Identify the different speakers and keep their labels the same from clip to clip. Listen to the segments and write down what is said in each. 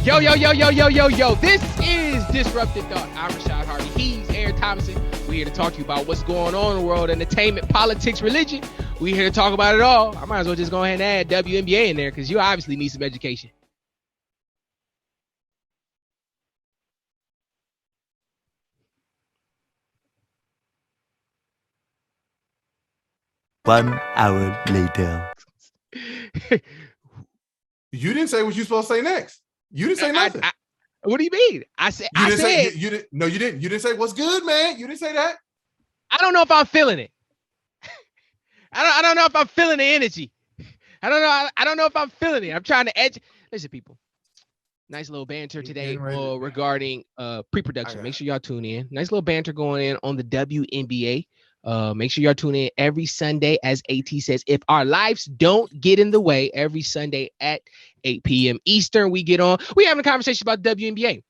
Speaker 1: Yo. This is Disrupted Thought. I'm Rashad Harvey. He's Aaron Thomason. We're here to talk to you about what's going on in the world, entertainment, politics, religion. We're here to talk about it all. I might as well just go ahead and add WNBA in there because you obviously need some education.
Speaker 2: One hour later.
Speaker 3: You didn't say what you're supposed to say next. You didn't say nothing.
Speaker 1: What do you mean? You didn't. You didn't say what's good, man. You didn't say that. I don't know if I'm feeling it. I don't know if I'm feeling the energy. I don't know if I'm feeling it. I'm trying to edge. Listen, people. Nice little banter today regarding pre-production. Make sure y'all tune in. Nice little banter going in on the WNBA. Make sure y'all tune in every Sunday, as AT says. If our lives don't get in the way, every Sunday at 8 p.m. Eastern, we get on. We having a conversation about WNBA.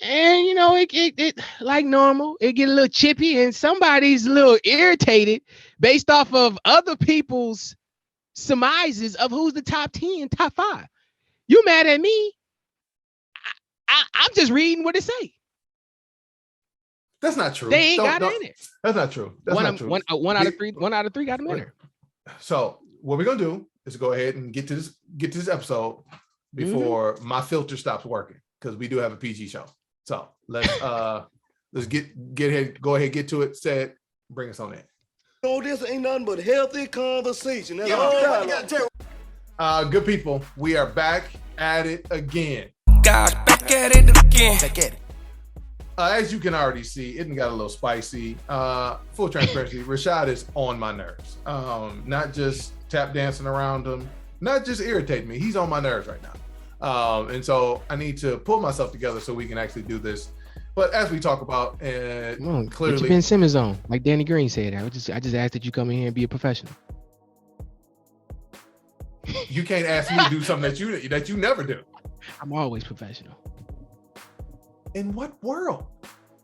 Speaker 1: And, you know, it like normal, it get a little chippy and somebody's a little irritated based off of other people's surmises of who's the top 10, top 5. You mad at me? I'm just reading what it say.
Speaker 3: That's not true.
Speaker 1: They ain't got it in it.
Speaker 3: That's not true. That's not true.
Speaker 1: One out of three got them in there.
Speaker 3: So what we're gonna do is go ahead and get to this episode before my filter stops working, because we do have a PG show. So let's go ahead, get to it. Set, bring us on in.
Speaker 4: No, this ain't nothing but healthy conversation. That's
Speaker 3: good people, we are back at it again.
Speaker 4: Gosh, back at it again. Back at it.
Speaker 3: As you can already see, it got a little spicy. Full transparency, Rashad is on my nerves. Not just tap dancing around him, not just irritating me. He's on my nerves right now. And so I need to pull myself together so we can actually do this. But as we talk about, clearly,
Speaker 1: get your Ben Simmons on, like Danny Green said. I just ask that you come in here and be a professional.
Speaker 3: You can't ask me to do something that you never do.
Speaker 1: I'm always professional.
Speaker 3: In what world?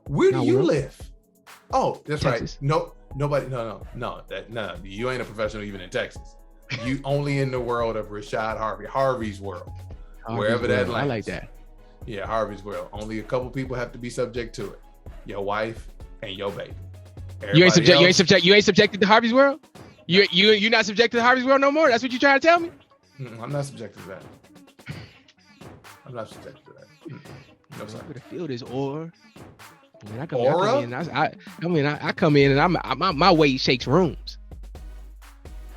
Speaker 3: Where do you live? Oh, that's
Speaker 1: Texas.
Speaker 3: right. No. You ain't a professional even in Texas. You only in the world of Rashad Harvey's world. Wherever that lands.
Speaker 1: I like that.
Speaker 3: Yeah, Harvey's world. Only a couple people have to be subject to it. Your wife and your baby.
Speaker 1: You ain't subjected to Harvey's world? You not subjected to Harvey's world no more? That's what you trying to tell me?
Speaker 3: I'm not subjected to that. I'm not subjected to that. No, sorry.
Speaker 1: The field is or. I come in and my weight shakes rooms.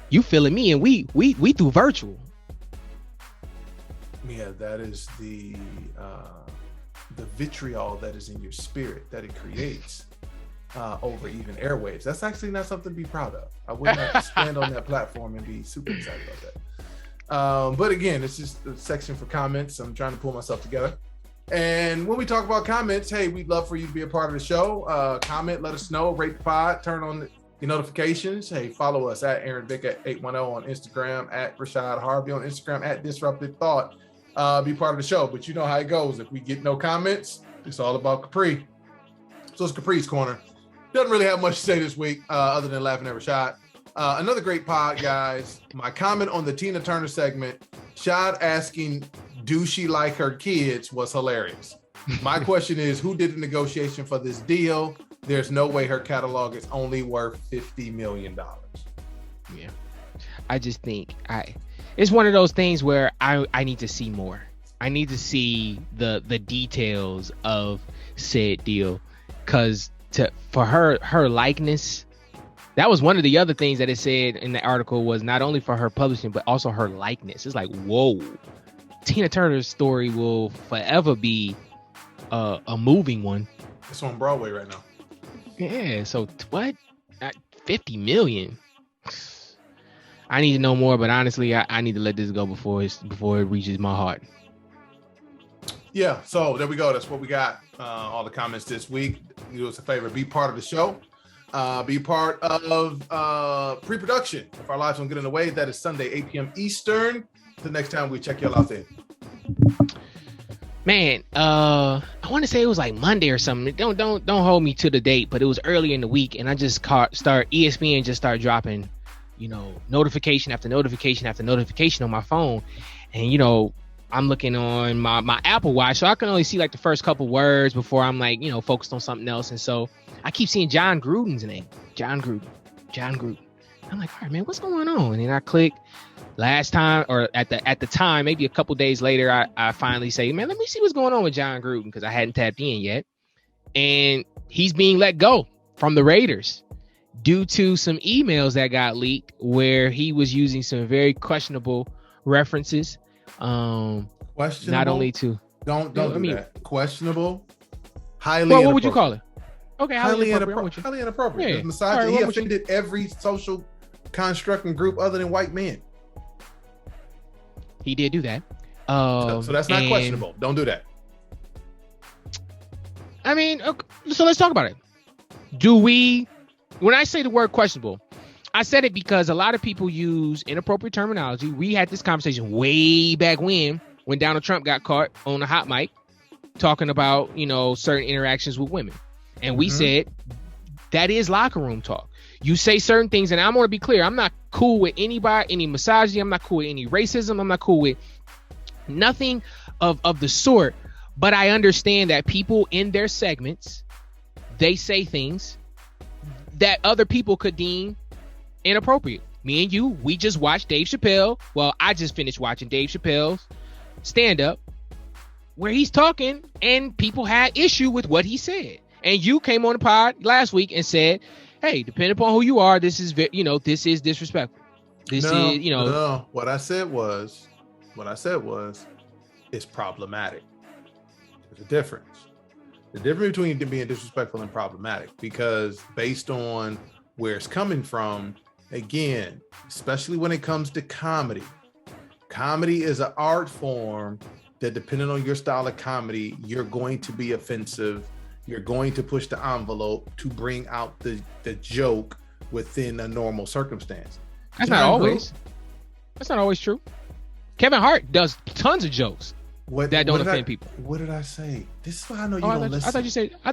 Speaker 1: You feeling me, and we through virtual.
Speaker 3: Yeah, that is the vitriol that is in your spirit that it creates over even airwaves. That's actually not something to be proud of. I wouldn't have to stand on that platform and be super excited about that. But again, it's just a section for comments. I'm trying to pull myself together. And when we talk about comments, hey, we'd love for you to be a part of the show. Comment, let us know, rate the pod, turn on the notifications. Hey, follow us at Aaron Vick at 810 on Instagram, at Rashad Harvey on Instagram, at Disrupted Thought. Be part of the show. But you know how it goes. If we get no comments, it's all about Capri. So it's Capri's Corner. Doesn't really have much to say this week other than laughing at Rashad. Another great pod, guys. My comment on the Tina Turner segment, Shad asking, do she like her kids, was hilarious. My question is, who did the negotiation for this deal? There's no way her catalog is only worth $50 million.
Speaker 1: Yeah. I just think it's one of those things where I need to see more. I need to see the details of said deal, because for her likeness, that was one of the other things that it said in the article, was not only for her publishing but also her likeness. It's like, whoa. Tina Turner's story will forever be a moving one.
Speaker 3: It's on Broadway right now.
Speaker 1: Yeah, so what? 50 million. I need to know more, but honestly, I need to let this go before it reaches my heart.
Speaker 3: Yeah, so there we go. That's what we got. All the comments this week. Do us a favor, be part of the show. Be part of pre-production. If our lives don't get in the way, that is Sunday, 8 p.m. Eastern. The next time we check y'all out there.
Speaker 1: Man, I want to say it was like Monday or something. Don't hold me to the date, but it was early in the week, and I just ESPN just started dropping, notification after notification after notification on my phone, and I'm looking on my Apple Watch, so I can only see like the first couple words before I'm like, focused on something else. And so I keep seeing Jon Gruden's name. Jon Gruden. I'm like, all right, man, what's going on? And then I click. Last time, or at the time, maybe a couple days later, I finally say, man, let me see what's going on with Jon Gruden, because I hadn't tapped in yet. And he's being let go from the Raiders due to some emails that got leaked where he was using some very questionable references.
Speaker 3: Questionable.
Speaker 1: Not only to
Speaker 3: don't do that. Questionable. Highly.
Speaker 1: Well, what would you call it? Okay, highly inappropriate.
Speaker 3: Highly inappropriate.
Speaker 1: Yeah.
Speaker 3: Misogyny. He offended every social construct and group other than white men.
Speaker 1: He did do that.
Speaker 3: So that's not questionable. Don't do that.
Speaker 1: I mean, okay, so let's talk about it. When I say the word questionable, I said it because a lot of people use inappropriate terminology. We had this conversation way back when Donald Trump got caught on the hot mic talking about, certain interactions with women. And we said that is locker room talk. You say certain things, and I'm going to be clear. I'm not cool with anybody, any misogyny. I'm not cool with any racism. I'm not cool with nothing of the sort. But I understand that people in their segments, they say things that other people could deem inappropriate. Me and you, we just watched Dave Chappell. Well, I just finished watching Dave Chappell's stand-up where he's talking and people had issue with what he said. And you came on the pod last week and said, hey, depending upon who you are, this is this is disrespectful.
Speaker 3: No. What I said was, it's problematic. There's a difference. The difference between being disrespectful and problematic, because based on where it's coming from, again, especially when it comes to comedy is an art form that, depending on your style of comedy, you're going to be offensive. You're going to push the envelope to bring out the joke within a normal circumstance.
Speaker 1: That's not always true. Kevin Hart does tons of jokes that don't offend people.
Speaker 3: What did I say? This is why I know you don't listen.
Speaker 1: I thought you said. I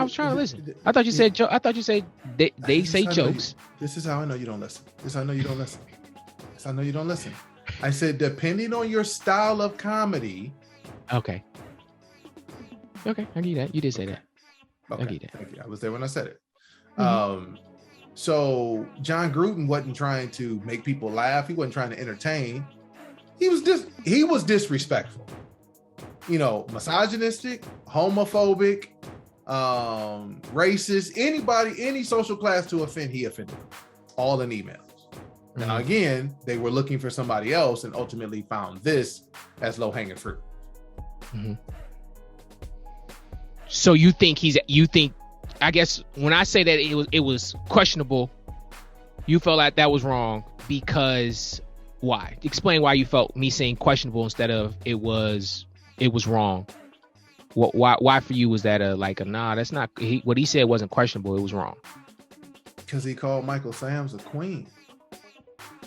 Speaker 1: was trying to listen. I thought you said. I thought you said they say jokes.
Speaker 3: This is how I know you don't listen. I said, depending on your style of comedy.
Speaker 1: Okay, I get that. You did say that.
Speaker 3: Okay,
Speaker 1: I get that.
Speaker 3: Thank you. I was there when I said it. So Jon Gruden wasn't trying to make people laugh. He wasn't trying to entertain. He was disrespectful. Misogynistic, homophobic, racist, any social class to offend, he offended. All in emails. Now, again, they were looking for somebody else and ultimately found this as low-hanging fruit.
Speaker 1: So you think I guess when I say that it was questionable, you felt like that was wrong because why? Explain why you felt me saying questionable instead of it was wrong. Why for you was that nah? That's not what he said wasn't questionable. It was wrong
Speaker 3: because he called Michael Sam's a queen.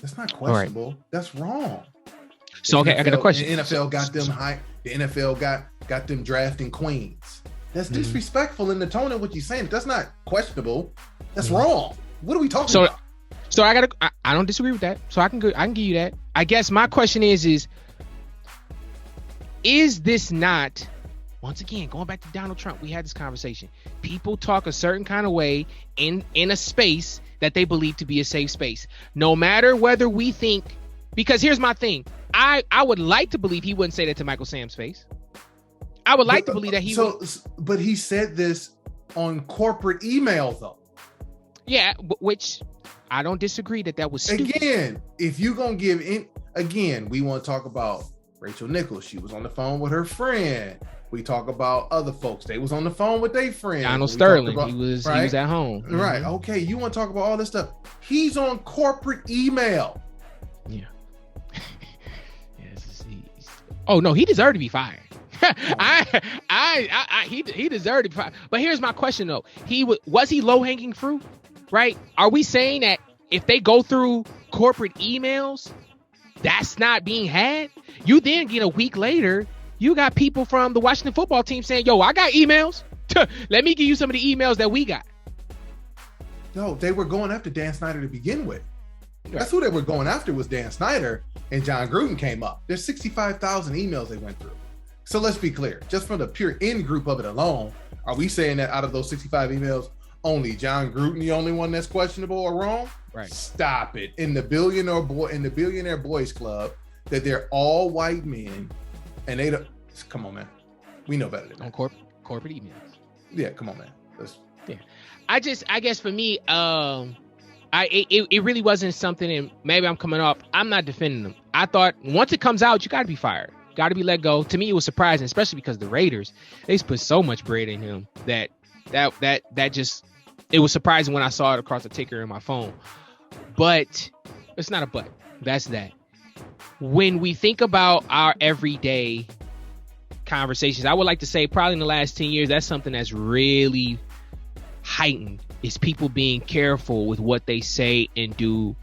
Speaker 3: That's not questionable. Right. That's wrong.
Speaker 1: So I got a question.
Speaker 3: The NFL got them high. The NFL got them drafting queens. That's disrespectful in the tone of what you're saying. That's not questionable. That's wrong. What are we talking about?
Speaker 1: So I don't disagree with that. So I can give you that. I guess my question is this not, once again, going back to Donald Trump, we had this conversation. People talk a certain kind of way in a space that they believe to be a safe space. No matter whether we think, because here's my thing. I would like to believe he wouldn't say that to Michael Sam's face. I would like to believe that he would.
Speaker 3: But he said this on corporate email, though.
Speaker 1: Yeah, which I don't disagree that was stupid.
Speaker 3: Again, if you're going to give in, again, we want to talk about Rachel Nichols. She was on the phone with her friend. We talk about other folks. They was on the phone with their friend.
Speaker 1: Donald Sterling. He was at home.
Speaker 3: Right. Okay. You want to talk about all this stuff. He's on corporate email.
Speaker 1: Yeah. Oh no, he deserved to be fired. He deserved to be fired. But here's my question though. Was he low hanging fruit? Right? Are we saying that if they go through corporate emails, that's not being had? You then get a week later, you got people from the Washington football team saying, yo, I got emails. Let me give you some of the emails that we got.
Speaker 3: No, they were going after Dan Snyder to begin with. That's who they were going after, was Dan Snyder, and Jon Gruden came up. There's 65,000 emails they went through. So let's be clear, just from the pure in group of it alone, are we saying that out of those 65 emails, only Jon Gruden the only one that's questionable or wrong?
Speaker 1: Right.
Speaker 3: Stop it. In the Billionaire Boys Club, that they're all white men, and they don't. Come on, man. We know better than that.
Speaker 1: On corporate emails.
Speaker 3: Yeah, come on, man.
Speaker 1: I guess for me, it really wasn't something, and maybe I'm coming off. I'm not defending them. I thought once it comes out, you got to be fired, got to be let go. To me, it was surprising, especially because the Raiders, they just put so much bread in him that just, it was surprising when I saw it across the ticker in my phone. But it's not a but. That's that. When we think about our everyday conversations, I would like to say probably in the last 10 years, that's something that's really heightened, is people being careful with what they say and do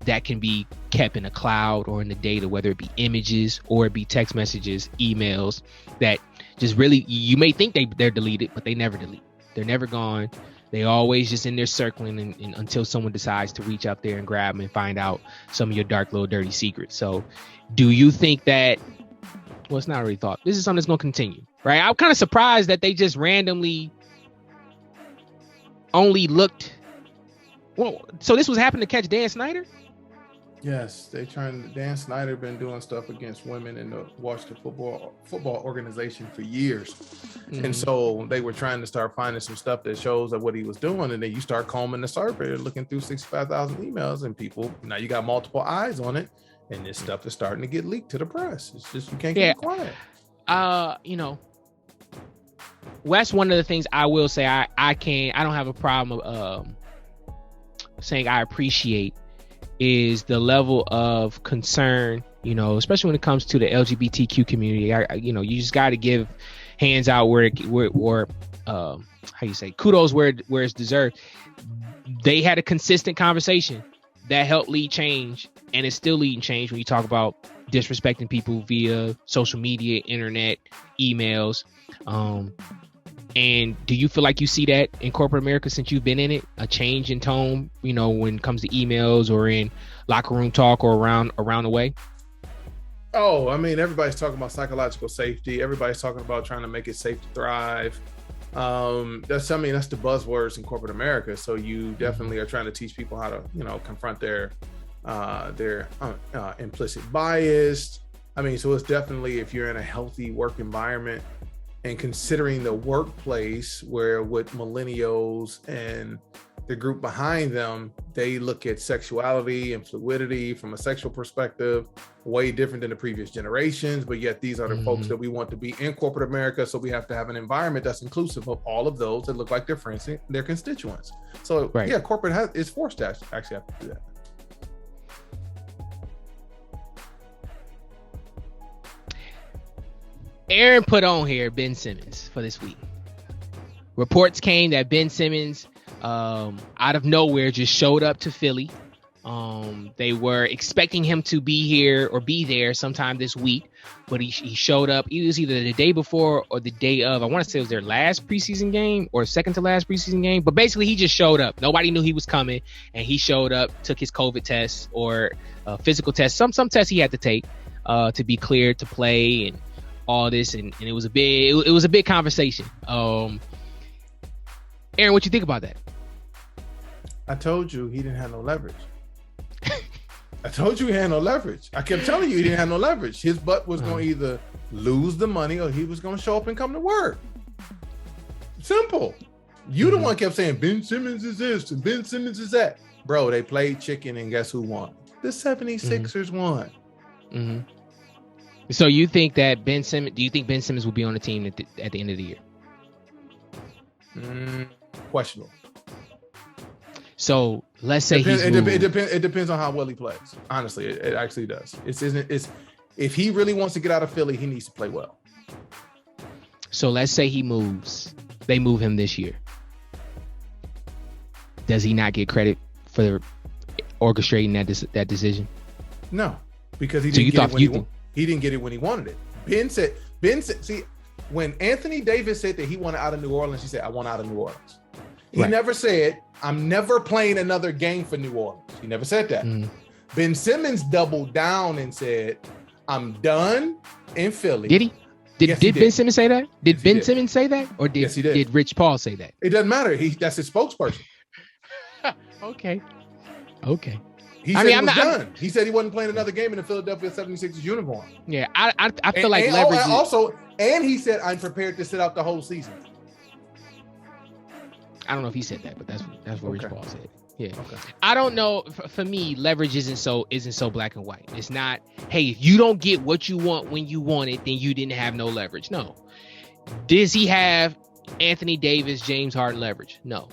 Speaker 1: that can be kept in a cloud or in the data, whether it be images or it be text messages, emails, that just really, you may think they're deleted, but they never delete. They're never gone. They always just in there circling and until someone decides to reach up there and grab them and find out some of your dark little dirty secrets. So do you think that, well, it's not really thought, this is something that's going to continue, right? I'm kind of surprised that they just randomly only looked. Well, so this was happening to catch Dan Snyder?
Speaker 3: Yes, Dan Snyder been doing stuff against women in the Washington football organization for years. Mm-hmm. And so they were trying to start finding some stuff that shows that what he was doing. And then you start combing the survey, looking through 65,000 emails, and people, now you got multiple eyes on it. And this stuff is starting to get leaked to the press. It's just, you can't keep quiet.
Speaker 1: Well, that's one of the things I will say. I don't have a problem saying I appreciate is the level of concern, especially when it comes to the LGBTQ community. You just got to give hands out where kudos where it's deserved. They had a consistent conversation that helped lead change, and it's still leading change when you talk about disrespecting people via social media, internet, emails. And do you feel like you see that in corporate America since you've been in it, a change in tone, when it comes to emails or in locker room talk or around the way?
Speaker 3: Oh, I mean, everybody's talking about psychological safety. Everybody's talking about trying to make it safe to thrive. That's the buzzwords in corporate America. So you definitely are trying to teach people how to, confront their implicit bias. I mean, so it's definitely, if you're in a healthy work environment, and considering the workplace where with millennials and the group behind them, they look at sexuality and fluidity from a sexual perspective, way different than the previous generations. But yet these are the folks that we want to be in corporate America. So we have to have an environment that's inclusive of all of those that look like their friends, their constituents. So yeah, corporate is forced to actually have to do that.
Speaker 1: Aaron put on here Ben Simmons for this week. Reports came that Ben Simmons, out of nowhere, just showed up to Philly. They were expecting him to be here or be there sometime this week, but he showed up. It was either the day before or the day of. I want to say it was their last preseason game or second to last preseason game, but basically he just showed up. Nobody knew he was coming, and he showed up, took his COVID test or physical test, some test he had to take to be cleared to play and all this, and it was a big conversation. Aaron, what you think about that?
Speaker 3: I told you he didn't have no leverage. I told you he had no leverage. I kept telling you he didn't have no leverage. His butt was going to either lose the money or he was going to show up and come to work. Simple. You the one kept saying Ben Simmons is this and Ben Simmons is that. Bro, they played chicken and guess who won? The 76ers won.
Speaker 1: Mm-hmm. So you think that Ben Simmons will be on the team at the end of the year?
Speaker 3: Questionable.
Speaker 1: So let's say
Speaker 3: it depends on how well he plays. Honestly, it actually does. If he really wants to get out of Philly, he needs to play well.
Speaker 1: So let's say he moves. They move him this year. Does he not get credit for orchestrating that decision?
Speaker 3: No, because he didn't get it when he wanted it. Ben said, see, when Anthony Davis said that he wanted out of New Orleans, he said, I want out of New Orleans. He never said, I'm never playing another game for New Orleans. He never said that. Ben Simmons doubled down and said, I'm done in Philly.
Speaker 1: Did he? Did Ben Simmons say that? Did Ben Simmons say that? Or did Rich Paul say that?
Speaker 3: It doesn't matter. That's his spokesperson.
Speaker 1: Okay.
Speaker 3: He said he was done. He said he wasn't playing another game in the Philadelphia 76ers uniform.
Speaker 1: Yeah, I feel like leverage.
Speaker 3: And he said, I'm prepared to sit out the whole season.
Speaker 1: I don't know if he said that, but that's what Rich Paul said. Yeah.
Speaker 3: Okay.
Speaker 1: I don't know. For me, leverage isn't so black and white. It's not, hey, if you don't get what you want when you want it, then you didn't have no leverage. No. Does he have Anthony Davis, James Harden leverage? No.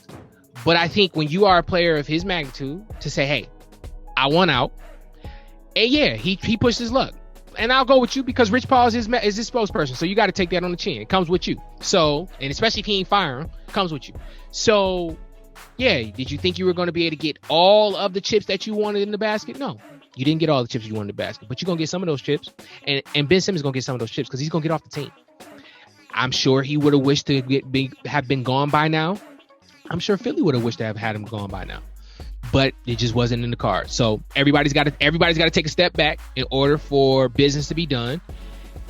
Speaker 1: But I think when you are a player of his magnitude, to say, hey, I want out, and yeah, he pushed his luck. And I'll go with you because Rich Paul is his spokesperson. So you got to take that on the chin. It comes with you. So, and especially if he ain't firing, it comes with you. So, yeah, did you think you were going to be able to get all of the chips that you wanted in the basket? No, you didn't get all the chips you wanted in the basket, but you're going to get some of those chips. And Ben Simmons is going to get some of those chips because he's going to get off the team. I'm sure he would have wished to have been gone by now. I'm sure Philly would have wished to have had him gone by now. But it just wasn't in the cards. So everybody's got to take a step back in order for business to be done.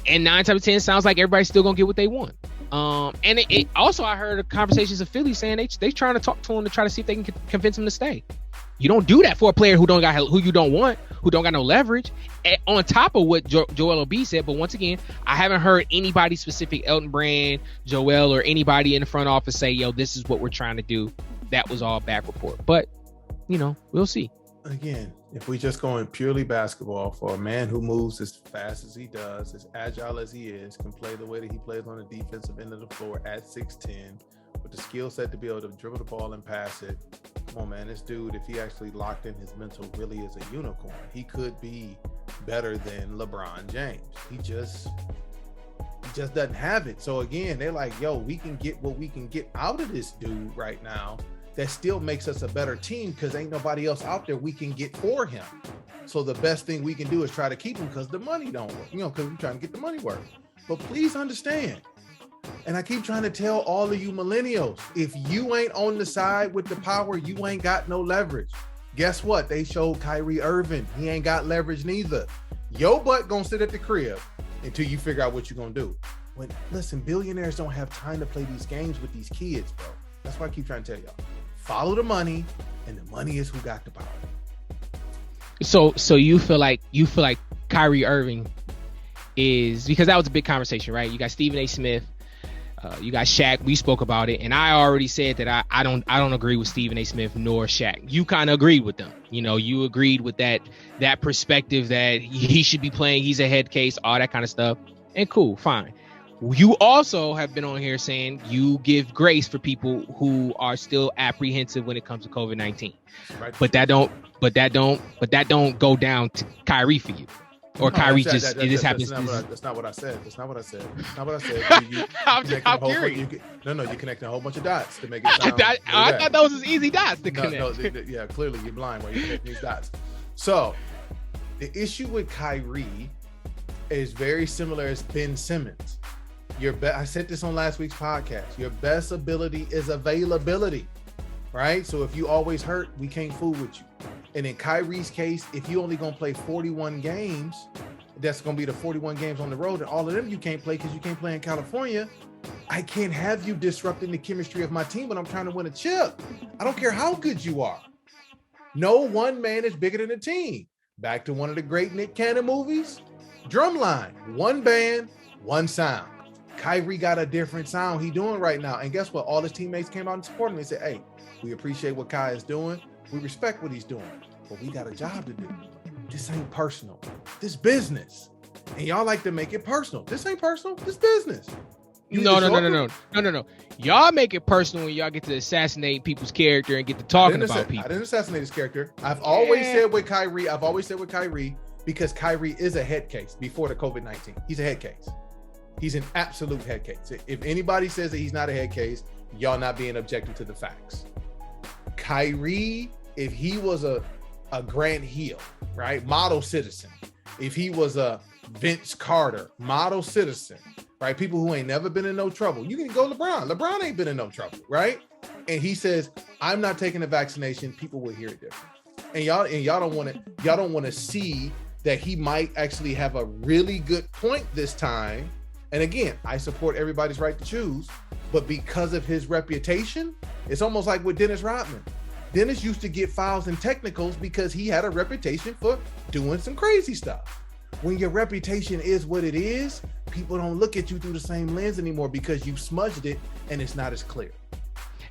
Speaker 1: And 9 times out of 10 sounds like everybody's still gonna get what they want. And it also, I heard conversations of Philly saying they trying to talk to him to try to see if they can convince him to stay. You don't do that for a player who you don't want, who don't got no leverage. On top of what Joel Embiid said, but once again, I haven't heard anybody specific, Elton Brand, Joel, or anybody in the front office say, "Yo, this is what we're trying to do." That was all back report, but. We'll see.
Speaker 3: Again, if we just going purely basketball, for a man who moves as fast as he does, as agile as he is, can play the way that he plays on the defensive end of the floor at 6'10", with the skill set to be able to dribble the ball and pass it. Come on, man, this dude, if he actually locked in his mental, really is a unicorn. He could be better than LeBron James. He just doesn't have it. So again, they're like, yo, we can get what we can get out of this dude right now. That still makes us a better team because ain't nobody else out there we can get for him. So the best thing we can do is try to keep him because the money don't work, because we're trying to get the money work. But please understand, and I keep trying to tell all of you millennials, if you ain't on the side with the power, you ain't got no leverage. Guess what? They showed Kyrie Irving. He ain't got leverage neither. Your butt gonna sit at the crib until you figure out what you're gonna do. Listen, billionaires don't have time to play these games with these kids, bro. That's why I keep trying to tell y'all. Follow the money, and the money is who got the power.
Speaker 1: So you feel like Kyrie Irving is, because that was a big conversation, right? You got Stephen A. Smith, you got Shaq. We spoke about it, and I already said that I don't agree with Stephen A. Smith nor Shaq. You kind of agreed with them. You agreed with that perspective that he should be playing. He's a head case, all that kind of stuff. And cool, fine. You also have been on here saying you give grace for people who are still apprehensive when it comes to COVID-19. Right. But that don't go down to Kyrie for you. Or Kyrie just happens.
Speaker 3: That's not what I said.
Speaker 1: I'm curious.
Speaker 3: You're connecting a whole bunch of dots to make it sound.
Speaker 1: I thought those was easy dots to connect.
Speaker 3: Yeah, clearly you're blind while you're connecting these dots. So the issue with Kyrie is very similar as Ben Simmons. I said this on last week's podcast. Your best ability is availability, right? So if you always hurt, we can't fool with you. And in Kyrie's case, if you only gonna play 41 games, that's gonna be the 41 games on the road, and all of them you can't play because you can't play in California. I can't have you disrupting the chemistry of my team when I'm trying to win a chip. I don't care how good you are. No one man is bigger than a team. Back to one of the great Nick Cannon movies, Drumline, one band, one sound. Kyrie got a different sound he doing right now. And guess what? All his teammates came out and supported him. They said, hey, we appreciate what Kai is doing. We respect what he's doing. But we got a job to do. This ain't personal. This business. And y'all like to make it personal. This ain't personal. This business.
Speaker 1: No. Y'all make it personal when y'all get to assassinate people's character and get to talking about people.
Speaker 3: I didn't assassinate his character. I've always said with Kyrie, because Kyrie is a head case before the COVID-19. He's a head case. He's an absolute head case. If anybody says that he's not a head case, y'all not being objective to the facts. Kyrie, if he was a Grant Hill, right, model citizen, if he was a Vince Carter, model citizen, right, people who ain't never been in no trouble, you can go LeBron. LeBron ain't been in no trouble, right? And he says, I'm not taking the vaccination, people will hear it different. and y'all don't want to see that he might actually have a really good point this time. And again, I support everybody's right to choose, but because of his reputation, it's almost like with Dennis Rodman. Dennis used to get fouls and technicals because he had a reputation for doing some crazy stuff. When your reputation is what it is, people don't look at you through the same lens anymore because you've smudged it and it's not as clear.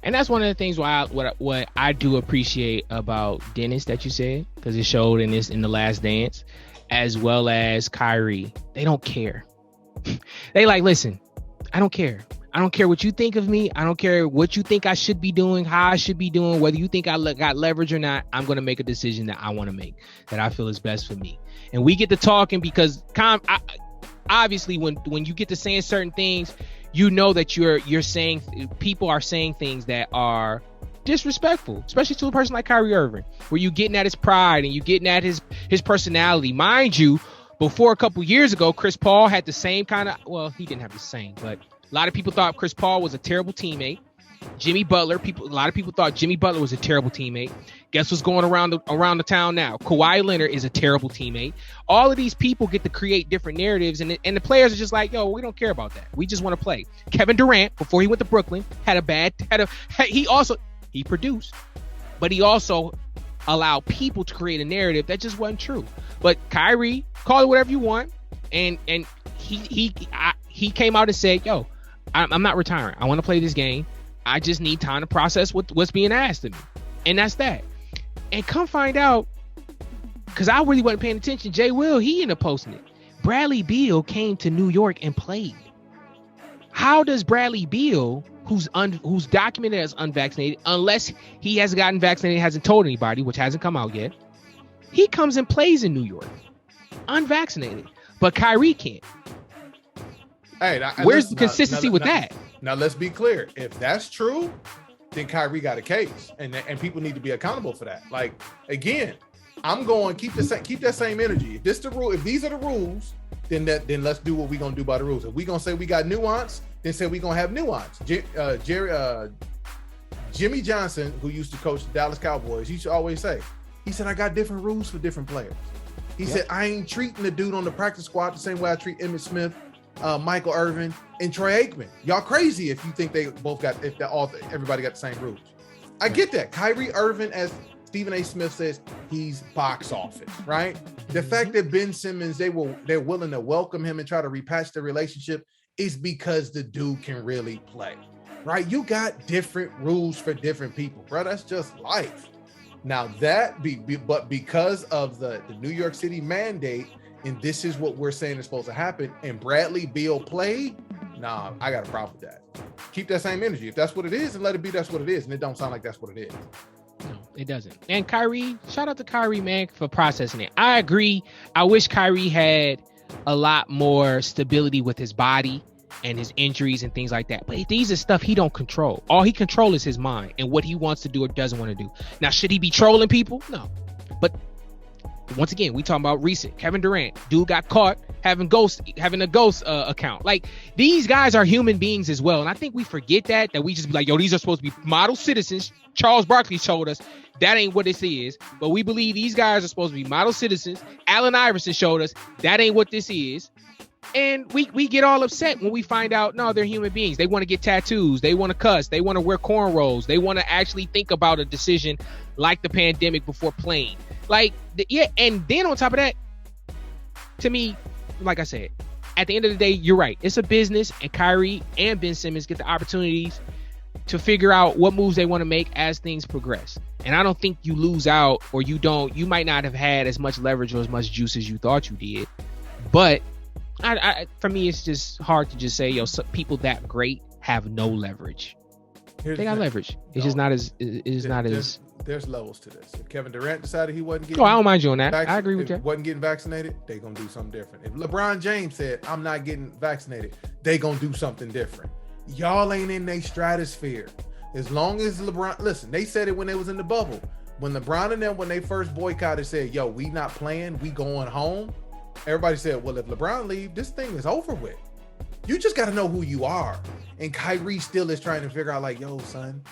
Speaker 1: And that's one of the things what I do appreciate about Dennis that you said, because it showed in The Last Dance, as well as Kyrie. They don't care. They like, listen, I don't care. I don't care what you think of me. I don't care what you think I should be doing, how I should be doing, whether you think I got leverage or not. I'm going to make a decision that I want to make, that I feel is best for me. And we get to talking because obviously when you get to saying certain things, you know that you're saying, people are saying things that are disrespectful, especially to a person like Kyrie Irving, where you getting at his pride and you getting at his personality. Mind you, before a couple years ago, Chris Paul had the same kind of, well, he didn't have the same, but a lot of people thought Chris Paul was a terrible teammate. A lot of people thought Jimmy Butler was a terrible teammate. Guess what's going around the town now? Kawhi Leonard is a terrible teammate. All of these people get to create different narratives, and the players are just like, yo, we don't care about that. We just want to play. Kevin Durant, before he went to Brooklyn, he produced, but he also allowed people to create a narrative that just wasn't true. But Kyrie, call it whatever you want, and he came out and said, yo, I'm not retiring. I want to play this game. I just need time to process what's being asked of me. And that's that. And come find out, because I really wasn't paying attention, Jay Will, he ended up posting it. Bradley Beal came to New York and played. How does Bradley Beal, who's documented as unvaccinated, unless he has gotten vaccinated, hasn't told anybody, which hasn't come out yet, he comes and plays in New York, unvaccinated. But Kyrie can't.
Speaker 3: Hey,
Speaker 1: where's the consistency with that?
Speaker 3: Now let's be clear. If that's true, then Kyrie got a case, and people need to be accountable for that. Like, again, I'm going keep that same energy. If this the rule, if these are the rules, then let's do what we're gonna do by the rules. If we're gonna say we got nuance, then say we're gonna have nuance. Jimmy Johnson, who used to coach the Dallas Cowboys, he used to always say, he said, I got different rules for different players. He said, I ain't treating the dude on the practice squad the same way I treat Emmitt Smith, Michael Irvin, and Troy Aikman. Y'all crazy if you think they both got, everybody got the same rules. I get that. Kyrie Irving, as Stephen A. Smith says, he's box office, right? The fact that Ben Simmons, they're willing to welcome him and try to repatch the relationship is because the dude can really play, right? You got different rules for different people, bro. That's just life. Now but because of the New York City mandate, and this is what we're saying is supposed to happen, and Bradley Beal played, nah, I got a problem with that. Keep that same energy. If that's what it is, and let it be that's what it is, and it don't sound like that's what it is.
Speaker 1: No, it doesn't. And Kyrie, shout out to Kyrie, man, for processing it. I agree. I wish Kyrie had a lot more stability with his body and his injuries and things like that. But these are stuff he don't control. All he controls is his mind and what he wants to do or doesn't want to do. Now, should he be trolling people? No. But once again, we talking about recent. Kevin Durant, dude got caught having a ghost account. Like, these guys are human beings as well. And I think we forget that we just be like, yo, these are supposed to be model citizens. Charles Barkley told us that ain't what this is. But we believe these guys are supposed to be model citizens. Allen Iverson showed us that ain't what this is. And we get all upset when we find out, no, they're human beings. They want to get tattoos. They want to cuss. They want to wear cornrows. They want to actually think about a decision like the pandemic before playing. Like, yeah. And then on top of that, to me, like I said, at the end of the day, you're right. It's a business, and Kyrie and Ben Simmons get the opportunities to figure out what moves they want to make as things progress. And I don't think you lose out, or you might not have had as much leverage or as much juice as you thought you did. But for me, it's just hard to just say, yo, people that great have no leverage. They got leverage. It's just not as.
Speaker 3: There's levels to this. If Kevin Durant decided he wasn't getting,
Speaker 1: I don't mind you on that. I agree with you.
Speaker 3: Wasn't getting vaccinated, they gonna do something different. If LeBron James said, I'm not getting vaccinated, they gonna do something different. Y'all ain't in their stratosphere. As long as LeBron, listen, they said it when they was in the bubble. When LeBron and them, when they first boycotted, said, yo, we not playing, we going home. Everybody said, well, if LeBron leave, this thing is over with. You just got to know who you are. And Kyrie still is trying to figure out, like, yo, son,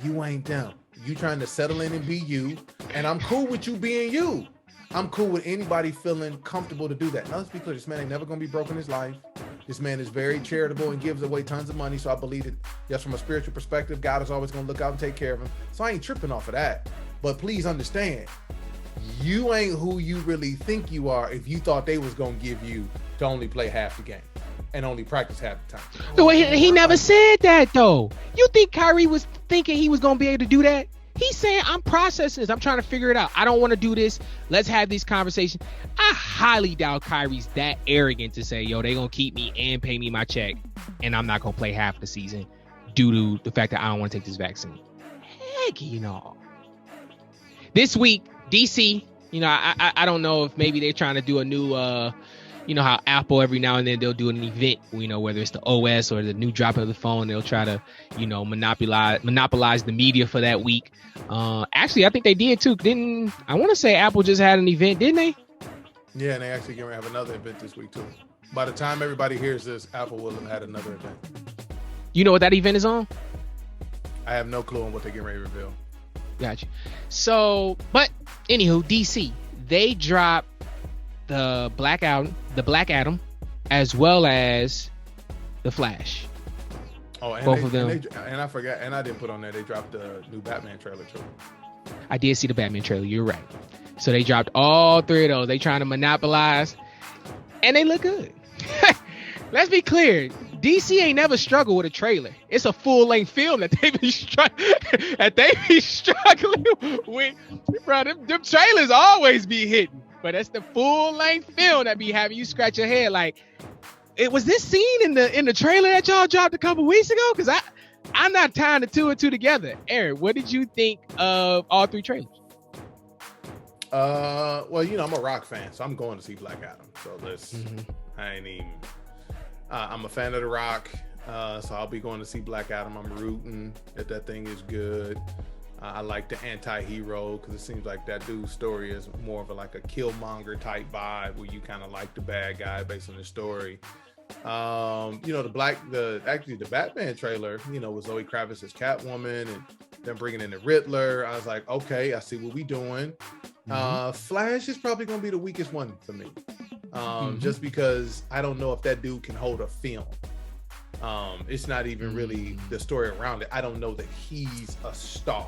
Speaker 3: you ain't them. You trying to settle in and be you. And I'm cool with you being you. I'm cool with anybody feeling comfortable to do that. Now, let's be clear. This man ain't never going to be broke in his life. This man is very charitable and gives away tons of money. So I believe that, yes, from a spiritual perspective, God is always going to look out and take care of him. So I ain't tripping off of that. But please understand, you ain't who you really think you are if you thought they was going to give you to only play half the game and only practice half the time.
Speaker 1: No, he never said that, though. You think Kyrie was thinking he was going to be able to do that? He's saying, I'm processing this. I'm trying to figure it out. I don't want to do this. Let's have these conversations. I highly doubt Kyrie's that arrogant to say, yo, they going to keep me and pay me my check, and I'm not going to play half the season due to the fact that I don't want to take this vaccine. Heck, This week, DC, I don't know if maybe they're trying to do a new, how Apple every now and then they'll do an event, whether it's the OS or the new drop of the phone, they'll try to, monopolize the media for that week. Actually, I think they did too. I want to say Apple just had an event, didn't they?
Speaker 3: Yeah, and they actually going to have another event this week too. By the time everybody hears this, Apple will have had another event.
Speaker 1: You know what that event is on?
Speaker 3: I have no clue on what they're getting ready to reveal.
Speaker 1: Gotcha. So, but anywho, DC, they dropped the Black Adam, as well as the Flash.
Speaker 3: Oh, and
Speaker 1: both of them.
Speaker 3: And I forgot, and I didn't put on there. They dropped the new Batman trailer too.
Speaker 1: I did see the Batman trailer. You're right. So they dropped all three of those. They trying to monopolize, and they look good. Let's be clear. DC ain't never struggled with a trailer. It's a full-length film that they be struggling with. Bro, them trailers always be hitting. But that's the full-length film that be having you scratch your head like, it was this scene in the trailer that y'all dropped a couple weeks ago? Because I'm not tying the two and two together. Aaron, what did you think of all three trailers?
Speaker 3: Well, I'm a rock fan, so I'm going to see Black Adam. So I'm a fan of The Rock, so I'll be going to see Black Adam. I'm rooting that thing is good. I like the anti-hero because it seems like that dude's story is more of a Killmonger type vibe where you kind of like the bad guy based on the story. The Batman trailer, with Zoe Kravitz as Catwoman and then bringing in the Riddler. I was like, okay, I see what we doing. Flash is probably going to be the weakest one for me. Just because I don't know if that dude can hold a film. It's not even really the story around it. I don't know that he's a star.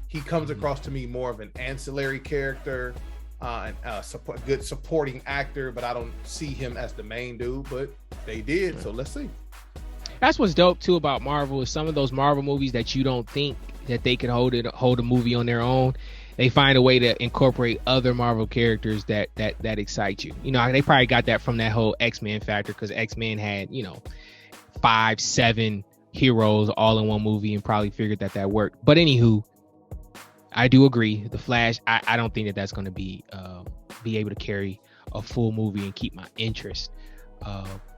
Speaker 3: He comes across to me more of an ancillary character, and a good supporting actor, but I don't see him as the main dude. But they did, so let's see.
Speaker 1: That's what's dope too about Marvel is some of those Marvel movies that you don't think that they could hold a movie on their own. They find a way to incorporate other Marvel characters that excite you. They probably got that from that whole X-Men factor because X-Men had 5-7 heroes all in one movie and probably figured that worked. But anywho, I do agree. The Flash, I don't think that's going to be able to carry a full movie and keep my interest.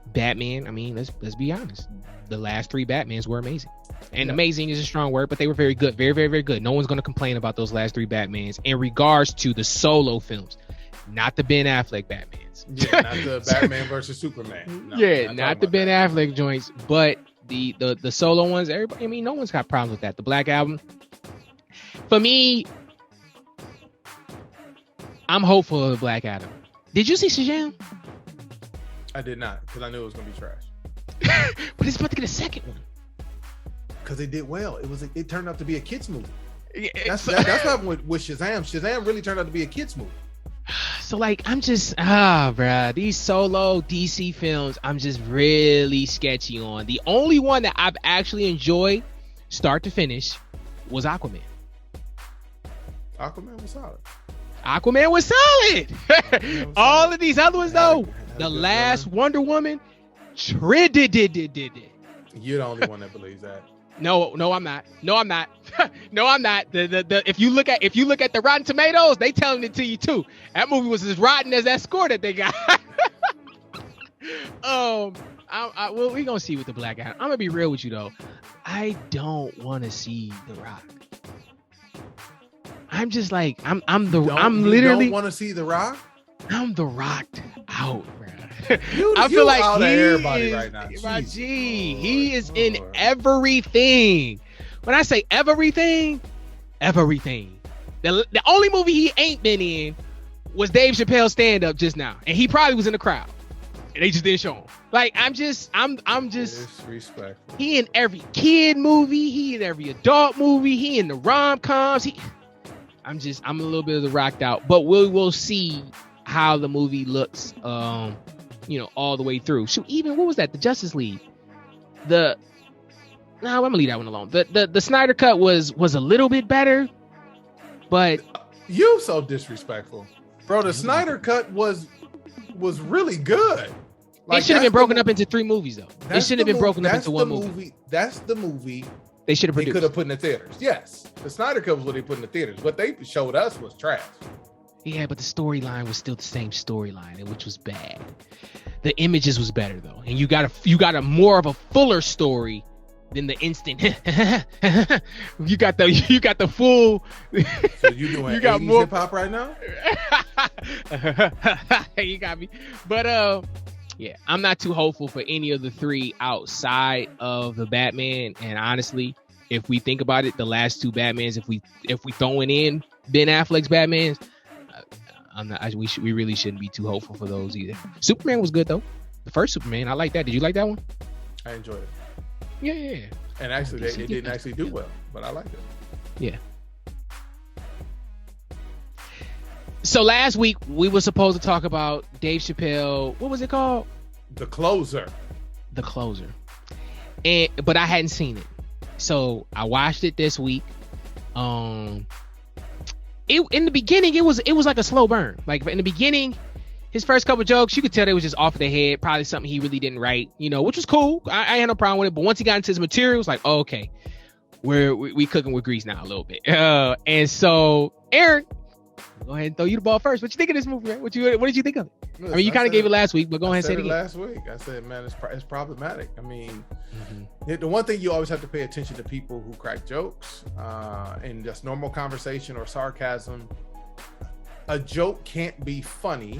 Speaker 1: Batman, I mean, let's be honest. The last three Batmans were amazing. And amazing is a strong word, but they were very good. Very, very, very good. No one's going to complain about those last three Batmans in regards to the solo films, not the Ben Affleck Batmans.
Speaker 3: Yeah, not the Batman versus Superman. No,
Speaker 1: not the Ben Affleck joints, but the solo ones. Everybody, I mean, no one's got problems with that. The Black Album, for me, I'm hopeful of the Black Adam. Did you see Shazam?
Speaker 3: I did not, because I knew it was going to be trash.
Speaker 1: But it's about to get a second one.
Speaker 3: Because they did well. It turned out to be a kids movie. That's not with Shazam. Shazam really turned out to be a kids movie.
Speaker 1: So I'm just bruh, these solo DC films, I'm just really sketchy on. The only one that I've actually enjoyed, start to finish, was Aquaman.
Speaker 3: Aquaman was solid.
Speaker 1: All of these other ones though, the last Wonder Woman,
Speaker 3: You're the only one that believes that.
Speaker 1: No, I'm not. No, I'm not. If you look at the Rotten Tomatoes, they telling it to you too. That movie was as rotten as that score that they got. Well, we gonna see with the Black Adam. I'm gonna be real with you though. I don't want to see The Rock. I'm just like I'm literally
Speaker 3: don't want to see The Rock.
Speaker 1: I'm The Rocked out, bro.
Speaker 3: I feel like everybody right now.
Speaker 1: He is in everything. When I say everything, The only movie he ain't been in was Dave Chappelle's stand-up just now, and he probably was in the crowd, and they just didn't show him. Like, I'm just
Speaker 3: disrespectful.
Speaker 1: He in every kid movie, he in every adult movie, he in the rom-coms. I'm a little bit of the rocked out, but we'll see how the movie looks, all the way through. So even what was that? The Justice League. I'm gonna leave that one alone. The Snyder Cut was a little bit better, but
Speaker 3: you so disrespectful, bro. The Snyder Cut was really good.
Speaker 1: Like, it should have been broken up into 3 movies, though. It shouldn't have been broken up into one movie.
Speaker 3: That's the movie
Speaker 1: they should have produced.
Speaker 3: They could have put in the theaters. Yes, the Snyder Cut was what they put in the theaters. What they showed us was trash.
Speaker 1: Yeah, but the storyline was still the same storyline, which was bad. The images was better though, and you got a more of a fuller story than the instant. you got the full.
Speaker 3: So you doing 80s hip hop right now?
Speaker 1: You got me, but yeah, I'm not too hopeful for any of the 3 outside of the Batman. And honestly, if we think about it, the last 2 Batmans, if we throwing in Ben Affleck's Batmans, we really shouldn't be too hopeful for those either. Superman was good though. The first Superman, I like that. Did you like that one?
Speaker 3: I enjoyed it.
Speaker 1: Yeah.
Speaker 3: And actually, it didn't actually do well, but I liked it.
Speaker 1: Yeah. So last week we were supposed to talk about Dave Chappelle. What was it called?
Speaker 3: The Closer.
Speaker 1: But I hadn't seen it, so I watched it this week. In the beginning, it was like a slow burn. Like in the beginning, his first couple jokes, you could tell they was just off the head, probably something he really didn't write, which was cool. I had no problem with it. But once he got into his materials, like, oh, okay, we cooking with grease now a little bit. And so, Aaron, go ahead and throw you the ball first. What you think of this movie, man? What did you think of it? Listen, I mean, you kind of gave it last week, but go ahead and say it again.
Speaker 3: Last week, I said, man, it's problematic. I mean, the one thing you always have to pay attention to people who crack jokes in just normal conversation or sarcasm. A joke can't be funny.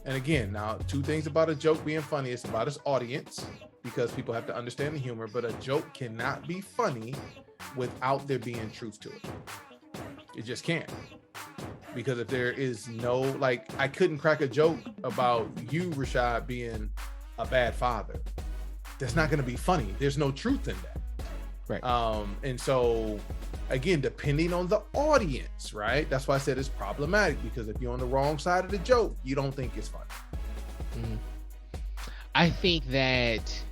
Speaker 3: And again, now 2 things about a joke being funny. It's about its audience, because people have to understand the humor, but a joke cannot be funny without there being truth to it. It just can't. Because if there is no, like, I couldn't crack a joke about you, Rashad, being a bad father. That's not going to be funny. There's no truth in that.
Speaker 1: Right.
Speaker 3: And so, again, depending on the audience, right? That's why I said it's problematic, because if you're on the wrong side of the joke, you don't think it's funny.
Speaker 1: Mm-hmm. I think that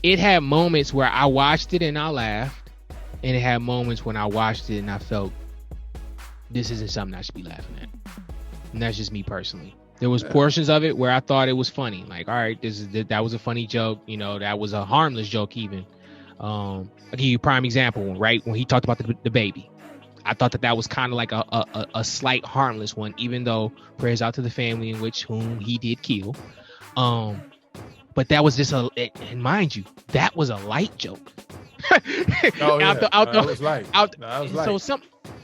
Speaker 1: it had moments where I watched it and I laughed. And it had moments when I watched it and I felt this isn't something I should be laughing at. And that's just me personally. There was portions of it where I thought it was funny. Like, all right, that was a funny joke. That was a harmless joke even. I'll give you a prime example, right? When he talked about the baby. I thought that was kind of like a slight harmless one, even though prayers out to the family in whom he did kill. But that was just and mind you, that was a light joke.
Speaker 3: That was light.
Speaker 1: So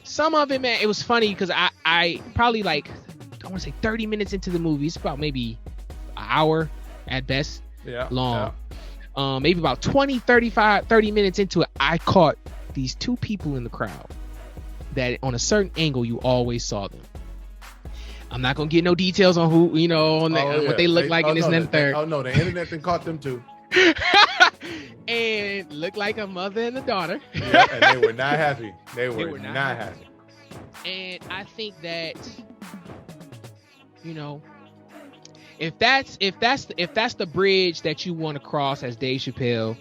Speaker 1: some of it, man, it was funny because I probably I want to say 30 minutes into the movie. It's about maybe an hour at best long. Yeah. Maybe about 30 minutes into it, I caught these 2 people in the crowd that on a certain angle you always saw them. I'm not gonna get no details on who, what they look like in this and that third.
Speaker 3: Oh no, the internet then caught them too.
Speaker 1: And looked like a mother and a daughter.
Speaker 3: Yeah, and they were not happy. They were not happy.
Speaker 1: And I think that, if that's the bridge that you want to cross as Dave Chappelle,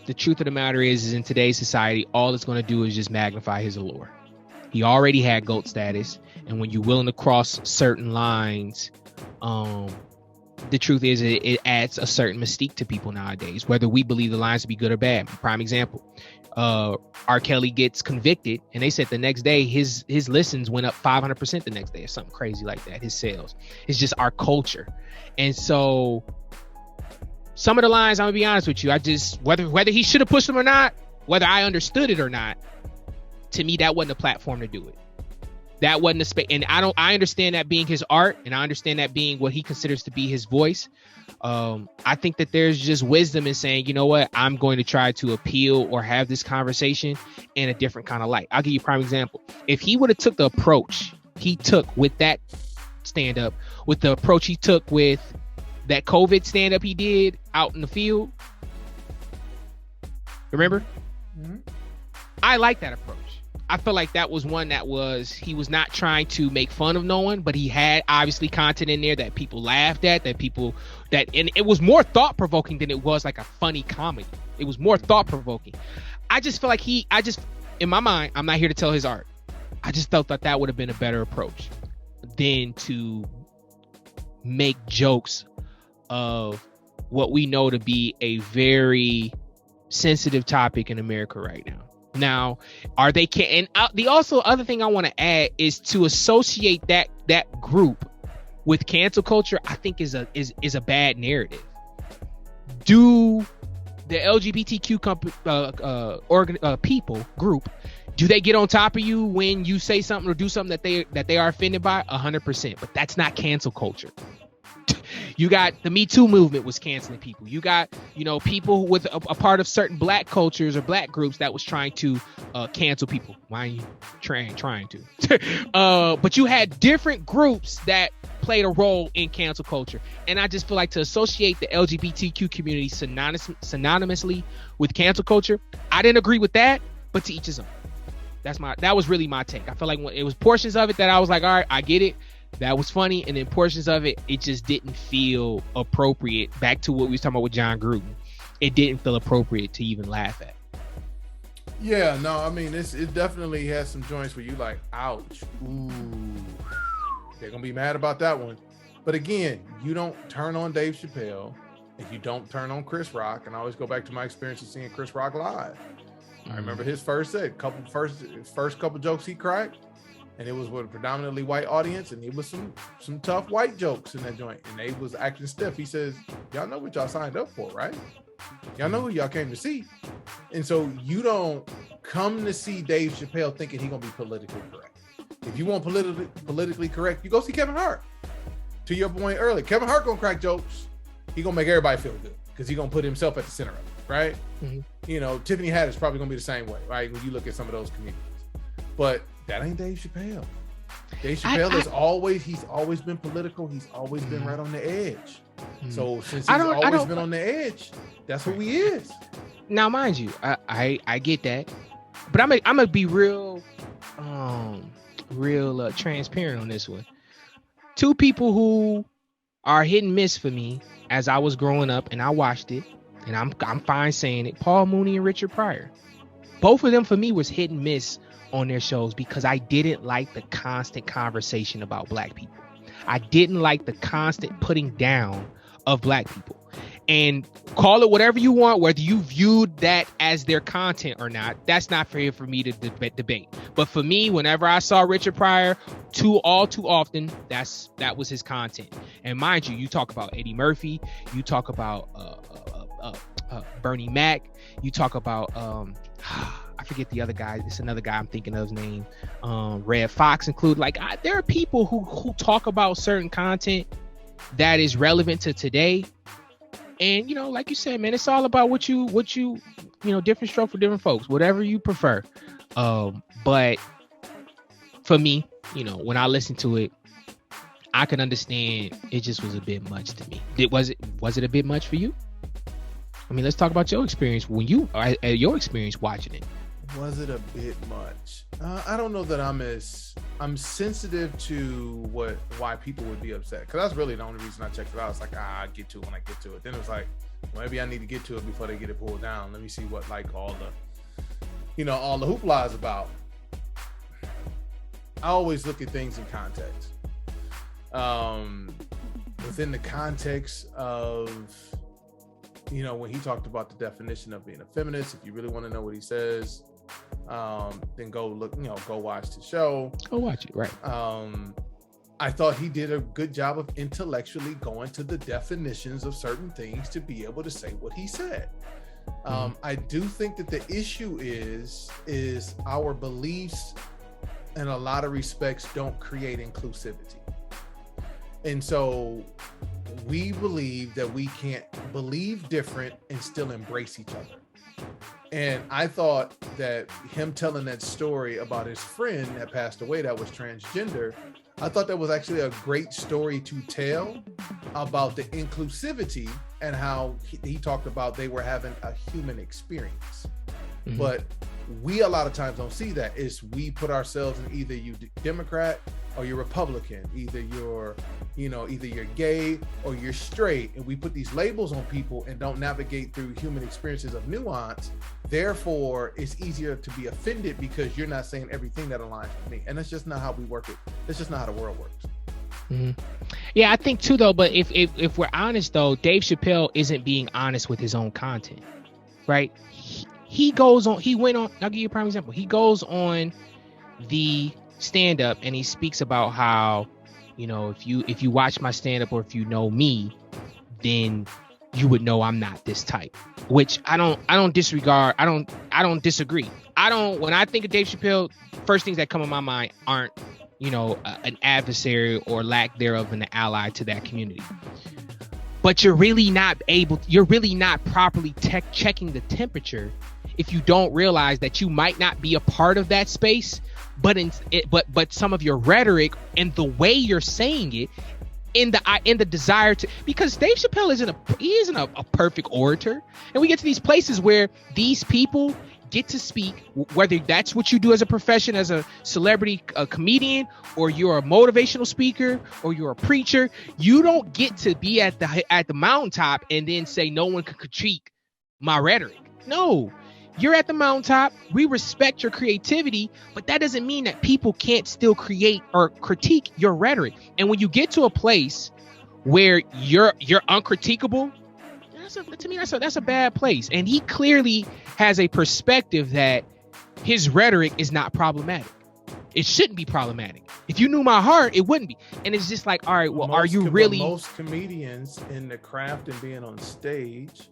Speaker 1: the truth of the matter is in today's society, all it's going to do is just magnify his allure. He already had GOAT status, and when you're willing to cross certain lines, the truth is it adds a certain mystique to people nowadays, whether we believe the lines to be good or bad. Prime example, R. Kelly gets convicted, and they said the next day his listens went up 500% the next day or something crazy like that. His sales. It's just our culture. And so some of the lines, I'm gonna be honest with you, I just whether he should have pushed them or not, whether I understood it or not, to me that wasn't a platform to do it. that wasn't the space. And I understand that being his art, and I understand that being what he considers to be his voice. I think that there's just wisdom in saying, you know what, I'm going to try to appeal or have this conversation in a different kind of light. I'll give you a prime example. If he would have took the approach he took with that stand up, with the approach he took with that COVID stand up he did out in the field, remember? Mm-hmm. I like that approach. I feel like that was one that he was not trying to make fun of no one, but he had obviously content in there that people laughed at, and it was more thought provoking than it was like a funny comedy. It was more thought provoking. I just feel like in my mind, I'm not here to tell his art. I just felt that would have been a better approach than to make jokes of what we know to be a very sensitive topic in America right now. Now, are they and the also other thing I want to add is to associate that group with cancel culture. I think is a bad narrative. Do the LGBTQ people group, do they get on top of you when you say something or do something that they are offended by? 100%, but that's not cancel culture. You got the Me Too movement was canceling people. You got, people with a part of certain black cultures or black groups that was trying to cancel people. Why are you trying to? But you had different groups that played a role in cancel culture. And I just feel like to associate the LGBTQ community synonymously with cancel culture, I didn't agree with that, but to each his own. That was really my take. I feel like it was portions of it that I was like, all right, I get it. That was funny, and then portions of it just didn't feel appropriate. Back to what we was talking about with Jon Gruden, it didn't feel appropriate to even laugh at.
Speaker 3: Yeah, no, I mean it definitely has some joints where you like, ouch, ooh, they're gonna be mad about that one. But again, you don't turn on Dave Chappelle, and you don't turn on Chris Rock. And I always go back to my experience of seeing Chris Rock live. I remember his first couple jokes he cracked. And it was with a predominantly white audience, and it was some tough white jokes in that joint, and they was acting stiff. He says, y'all know what y'all signed up for, right? Y'all know who y'all came to see. And so you don't come to see Dave Chappelle thinking he's gonna be politically correct. If you want politically correct, you go see Kevin Hart. To your point earlier, Kevin Hart gonna crack jokes. He gonna make everybody feel good because he gonna put himself at the center of it, right? Mm-hmm. Tiffany Haddish probably gonna be the same way, right? When you look at some of those communities. But that ain't Dave Chappelle. Dave Chappelle he's always been political. He's always been right on the edge. So since he's always been on the edge, that's who he is.
Speaker 1: Now, mind you, I get that, but I'm gonna be real transparent on this one. Two people who are hit and miss for me as I was growing up, and I watched it, and I'm fine saying it. Paul Mooney and Richard Pryor. Both of them for me was hit and miss on their shows because I didn't like the constant conversation about black people. I didn't like the constant putting down of black people. And call it whatever you want, whether you viewed that as their content or not, that's not for me to debate. But for me, whenever I saw Richard Pryor, all too often, that was his content. And mind you, you talk about Eddie Murphy, you talk about Bernie Mac, you talk about I forget the other guy. It's another guy I'm thinking of his name. Red Fox included. Like there are people who talk about certain content that is relevant to today. And like you said, man, it's all about what you different stroke for different folks, whatever you prefer. But for me, when I listen to it, I can understand it just was a bit much to me. Was it a bit much for you? I mean, let's talk about your experience your experience watching it.
Speaker 3: Was it a bit much? I don't know that I'm sensitive to why people would be upset, because that's really the only reason I checked it out. It's like, I get to it when I get to it. Then it was like, well, maybe I need to get to it before they get it pulled down. Let me see what all the hoopla is about. I always look at things in context. Within the context of when he talked about the definition of being a feminist, if you really want to know what he says, then go look, go watch the show.
Speaker 1: Go watch it, right.
Speaker 3: I thought he did a good job of intellectually going to the definitions of certain things to be able to say what he said. I do think that the issue is our beliefs in a lot of respects, don't create inclusivity. And so we believe that we can't believe different and still embrace each other. And I thought that him telling that story about his friend that passed away that was transgender, I thought that was actually a great story to tell about the inclusivity and how he talked about they were having a human experience. Mm-hmm. But we a lot of times don't see that. It's we put ourselves in either you Democrat or you're Republican, either you're gay or you're straight, and we put these labels on people and don't navigate through human experiences of nuance. Therefore, it's easier to be offended because you're not saying everything that aligns with me, and that's just not how we work it. That's just not how the world works.
Speaker 1: Mm-hmm. Yeah, I think too though. But if we're honest though, Dave Chappelle isn't being honest with his own content, right? He goes on. He went on. I'll give you a prime example. He goes on the stand-up and he speaks about how, if you watch my stand-up or if you know me, then you would know I'm not this type. Which I don't disregard. I don't disagree. When I think of Dave Chappelle, first things that come in my mind aren't, an adversary or lack thereof an ally to that community. But you're really not properly checking the temperature if you don't realize that you might not be a part of that space, but some of your rhetoric and the way you're saying it, in the desire to, because Dave Chappelle isn't a perfect orator, and we get to these places where these people get to speak, whether that's what you do as a profession, as a celebrity, a comedian, or you're a motivational speaker, or you're a preacher. You don't get to be at the mountaintop and then say no one can critique my rhetoric. No. You're at the mountaintop. We respect your creativity, but that doesn't mean that people can't still create or critique your rhetoric. And when you get to a place where you're uncritiquable, to me that's a bad place. And he clearly has a perspective that his rhetoric is not problematic. It shouldn't be problematic. If you knew my heart, it wouldn't be. And it's just like, all right, well, are you really?
Speaker 3: Most comedians in the craft and being on stage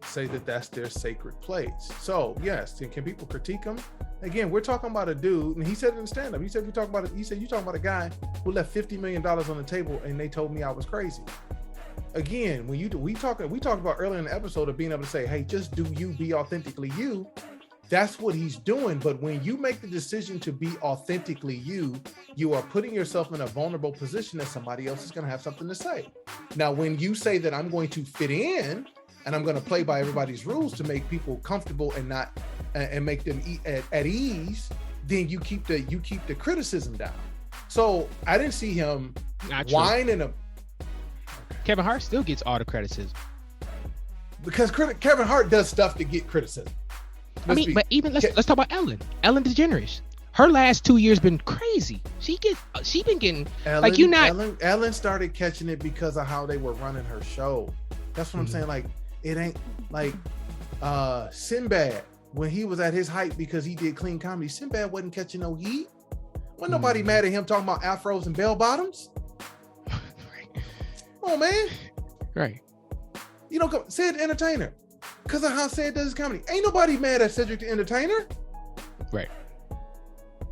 Speaker 3: say that that's their sacred place. So yes, can people critique him? Again, we're talking about a dude, and he said it in stand-up. He said you talking about a guy who left $50 million on the table, and they told me I was crazy. Again, when we talked about earlier in the episode of being able to say, hey, just do you, be authentically you. That's what he's doing. But when you make the decision to be authentically you, you are putting yourself in a vulnerable position that somebody else is going to have something to say. Now, when you say that I'm going to fit in, and I'm going to play by everybody's rules to make people comfortable and not and make them at ease, then you keep the criticism down. So I didn't see him whining.
Speaker 1: Kevin Hart still gets all the criticism
Speaker 3: because Kevin Hart does stuff to get criticism.
Speaker 1: But even let's talk about Ellen DeGeneres. Her last 2 years been crazy. She been getting Ellen
Speaker 3: started catching it because of how they were running her show. That's what I'm saying. Like, it ain't like Sinbad when he was at his height because he did clean comedy. Sinbad wasn't catching no heat. Wasn't nobody mad at him talking about afros and bell bottoms. Right. Oh man.
Speaker 1: Right.
Speaker 3: Cedric the Entertainer, because of how Ced does his comedy. Ain't nobody mad at Cedric the Entertainer.
Speaker 1: Right.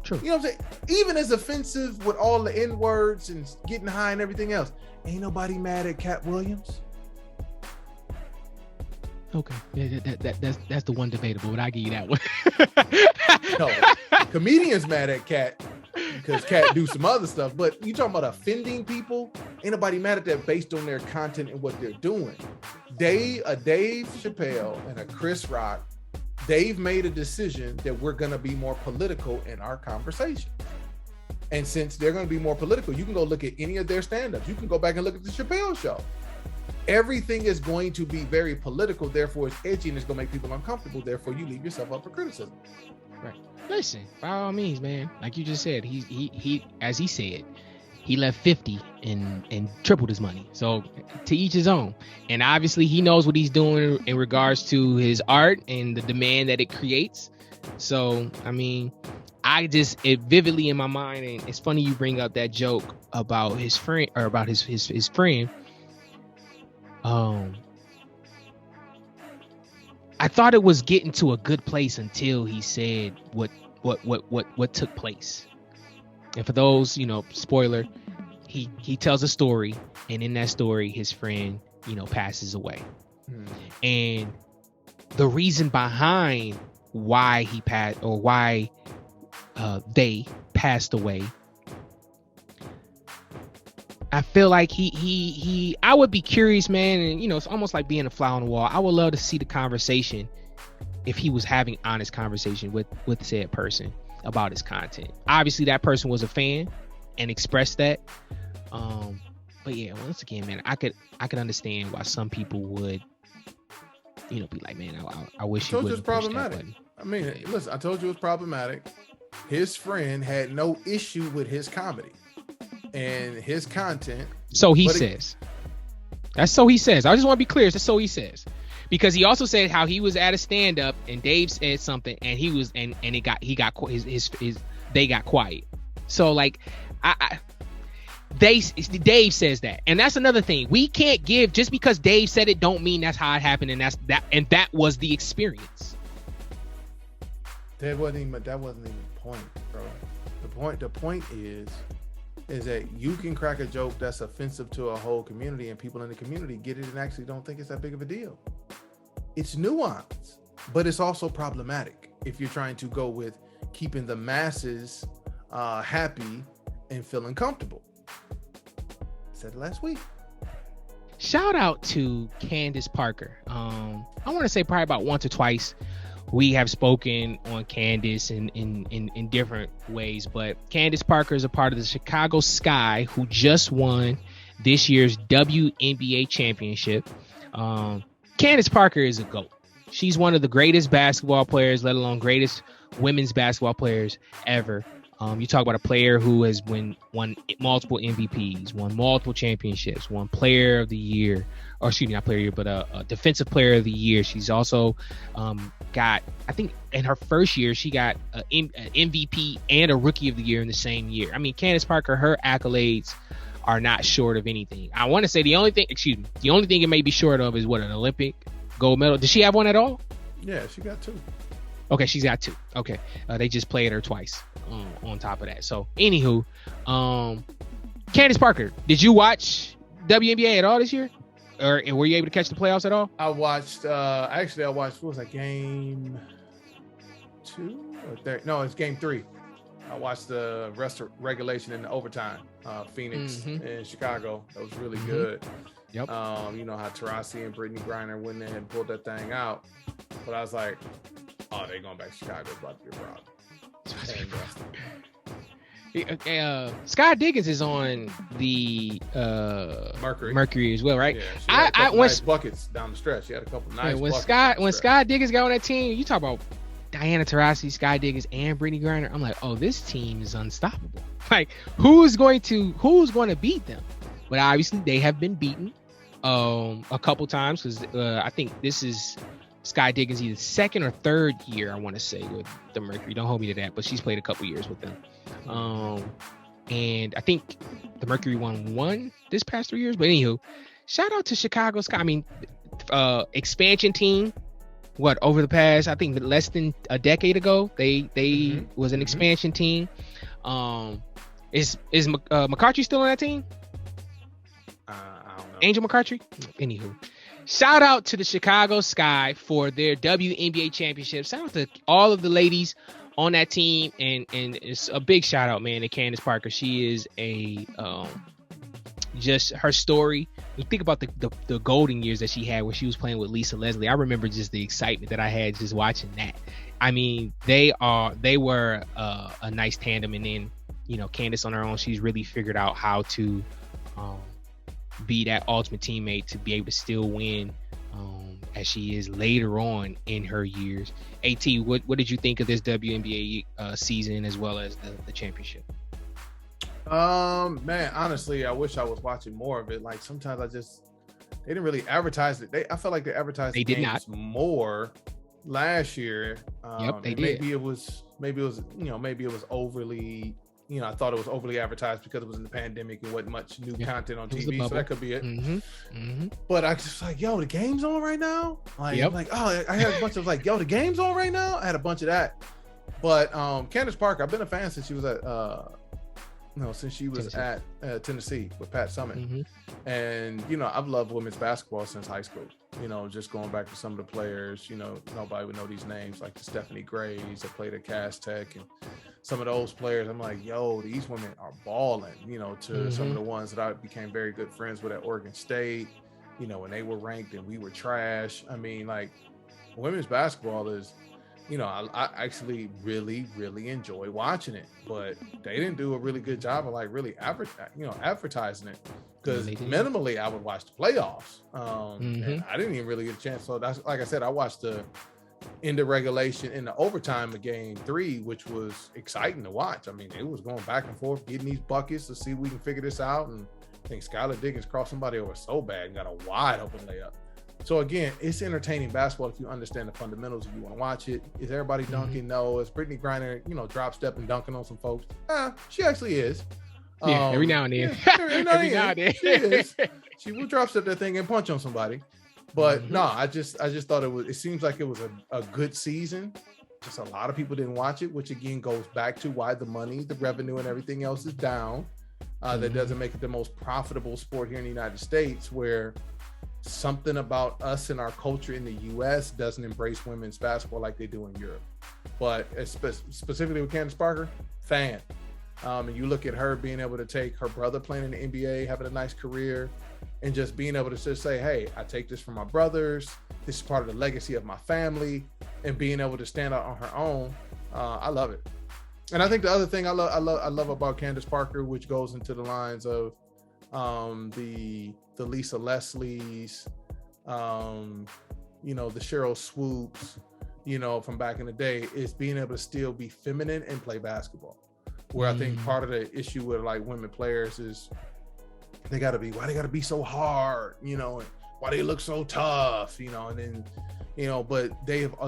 Speaker 1: True.
Speaker 3: You know what I'm saying? Even as offensive with all the N-words and getting high and everything else, ain't nobody mad at Cat Williams.
Speaker 1: Okay, yeah, that's the one debatable, but I give you that one.
Speaker 3: No, comedians mad at Cat because Cat do some other stuff, but you talking about offending people? Ain't nobody mad at that based on their content and what they're doing. Dave Chappelle and a Chris Rock, they've made a decision that we're going to be more political in our conversation. And since they're going to be more political, you can go look at any of their stand-ups. You can go back and look at the Chappelle show. Everything is going to be very political, therefore it's edgy and it's going to make people uncomfortable, therefore you leave yourself up for criticism.
Speaker 1: Right. Listen, by all means, man, like you just said, he as he said, he left 50 and tripled his money. So to each his own. And obviously he knows what he's doing in regards to his art and the demand that it creates. So, I mean, it vividly in my mind, and it's funny you bring up that joke about his friend or about his friend. I thought it was getting to a good place until he said what took place. And for those, spoiler, he tells a story, and in that story, his friend, passes away. And the reason behind why he passed, or why they passed away, I feel like I would be curious, man, and it's almost like being a fly on the wall. I would love to see the conversation if he was having honest conversation with said person about his content. Obviously, that person was a fan and expressed that. But yeah, once again, man, I could understand why some people would, be like, man, I wish you wouldn't push that button.
Speaker 3: I mean, listen, I told you it was problematic. His friend had no issue with his comedy and his content.
Speaker 1: So he says. That's so he says. I just want to be clear. That's so he says. Because he also said how he was at a stand up and Dave said something and he was and they got quiet. So like Dave says that, and that's another thing. We can't give just because Dave said it don't mean that's how it happened, and that was the experience.
Speaker 3: That wasn't even the point, bro. The point is that you can crack a joke that's offensive to a whole community, and people in the community get it and actually don't think it's that big of a deal. It's nuance, but it's also problematic if you're trying to go with keeping the masses happy and feeling comfortable. I said it last week.
Speaker 1: Shout out to Candace Parker. I want to say probably about once or twice we have spoken on Candace in different ways, but Candace Parker is a part of the Chicago Sky, who just won this year's WNBA championship. Candace Parker is a GOAT. She's one of the greatest basketball players, let alone greatest women's basketball players ever. You talk about a player who has won multiple MVPs, won multiple championships, won player of the year, or excuse me, not player of the year, but a defensive player of the year. She's also got, I think in her first year, she got an MVP and a rookie of the year in the same year. I mean, Candace Parker, her accolades are not short of anything. I want to say the only thing it may be short of is what, an Olympic gold medal. Does she have one at all?
Speaker 3: Yeah, she got 2.
Speaker 1: Okay, she's got 2. Okay, they just played her twice on top of that. So, anywho, Candace Parker, did you watch WNBA at all this year? Or were you able to catch the playoffs at all?
Speaker 3: I watched, what was that, game 2 or 3? No, it's game 3. I watched the rest of regulation in the overtime. Phoenix and Chicago. That was really good.
Speaker 1: Yep.
Speaker 3: You know how Taurasi and Brittany Griner went in and pulled that thing out. But I was like, oh, they're going back to Chicago. It's about to be a problem.
Speaker 1: Sky Diggins is on the Mercury as well, right?
Speaker 3: Yeah, she had a couple nice buckets down the stretch. She had a couple nice buckets.
Speaker 1: When Sky Diggins got on that team, you talk about Diana Taurasi, Sky Diggins, and Brittany Griner. I'm like, oh, this team is unstoppable. Like, who's going to beat them? But obviously, they have been beaten a couple times because I think this is Sky Diggins' either second or third year, I want to say, with the Mercury. Don't hold me to that, but she's played a couple years with them. And I think the Mercury won one this past 3 years. But anywho, shout out to Chicago Sky. I mean, expansion team. What, over the past, I think less than a decade ago, they was an expansion team. Is McCarthy still on that team?
Speaker 3: I don't know.
Speaker 1: Angel McCarthy? Anywho, shout out to the Chicago Sky for their WNBA championship. Shout out to all of the ladies on that team, and it's a big shout out, man, to Candace Parker. She is just her story. You think about the golden years that she had where she was playing with Lisa Leslie. I remember just the excitement that I had just watching that. I mean, they were a nice tandem, and then, you know, Candace on her own, she's really figured out how to be that ultimate teammate to be able to still win as she is later on in her years. AT, what did you think of this WNBA season as well as the championship?
Speaker 3: Man, honestly, I wish I was watching more of it. Like, sometimes they didn't really advertise it. I felt like they advertised the games more last year.
Speaker 1: Yep, they did.
Speaker 3: Maybe it was overly, I thought it was overly advertised because it was in the pandemic and wasn't much new content on TV. So that could be it. But I just like, yo, the game's on right now. Like, oh, I had a bunch of like, yo, the game's on right now. I had a bunch of that. But Candace Parker, I've been a fan since she was at since she was at Tennessee with Pat Summitt. And, I've loved women's basketball since high school. Just going back to some of the players, nobody would know these names, like the Stephanie Grays that played at Cass Tech, and some of those players. I'm like, yo, these women are balling, to some of the ones that I became very good friends with at Oregon State, when they were ranked and we were trash. I mean, like, women's basketball is, I actually really, really enjoy watching it, but they didn't do a really good job of like really advertising it, because minimally I would watch the playoffs. And I didn't even really get a chance. So that's, like I said, I watched the end of regulation in the overtime of game 3, which was exciting to watch. I mean, it was going back and forth, getting these buckets to see if we can figure this out. And I think Skylar Diggins crossed somebody over so bad and got a wide open layup. So again, it's entertaining basketball if you understand the fundamentals. If you want to watch it, is everybody dunking? No. Is Brittany Griner, drop stepping, dunking on some folks? She actually is.
Speaker 1: Yeah, every now and then.
Speaker 3: Every now and then. She is. She will drop step that thing and punch on somebody. But no, I just thought it seems like it was a good season. Just a lot of people didn't watch it, which again goes back to why the money, the revenue, and everything else is down. That doesn't make it the most profitable sport here in the United States, where something about us and our culture in the U.S. doesn't embrace women's basketball like they do in Europe. But specifically with Candace Parker, fan. And you look at her being able to take her brother playing in the NBA, having a nice career, and just being able to just say, hey, I take this from my brothers. This is part of the legacy of my family, and being able to stand out on her own. I love it. And I think the other thing I love about Candace Parker, which goes into the lines of the Lisa Leslie's, the Cheryl Swoops, from back in the day, is being able to still be feminine and play basketball. Where I think part of the issue with like women players is why they gotta be so hard, and why they look so tough, and then, but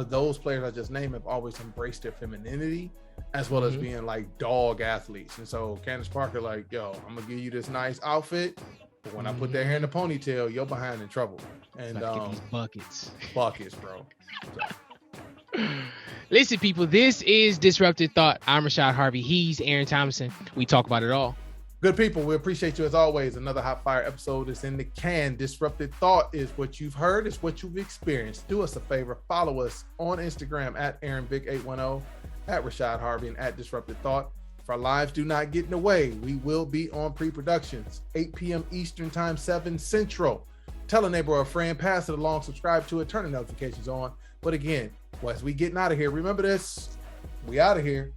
Speaker 3: those players I just named have always embraced their femininity, as well as being like dog athletes. And so Candace Parker, like, yo, I'm gonna give you this nice outfit, but when I put that hair in the ponytail, you're behind in trouble. And
Speaker 1: get these buckets,
Speaker 3: bro. So.
Speaker 1: Listen, people, this is Disrupted Thought. I'm Rashad Harvey. He's Aaron Thompson. We talk about it all.
Speaker 3: Good people, we appreciate you as always. Another hot fire episode is in the can. Disrupted Thought is what you've heard, is what you've experienced. Do us a favor, follow us on Instagram at AaronVic810, at Rashad Harvey, and at Disrupted Thought. If our lives do not get in the way, we will be on pre-productions, 8 p.m. Eastern Time, 7 Central. Tell a neighbor or a friend, pass it along, subscribe to it, turn the notifications on. But again, as we getting out of here, remember this, we out of here.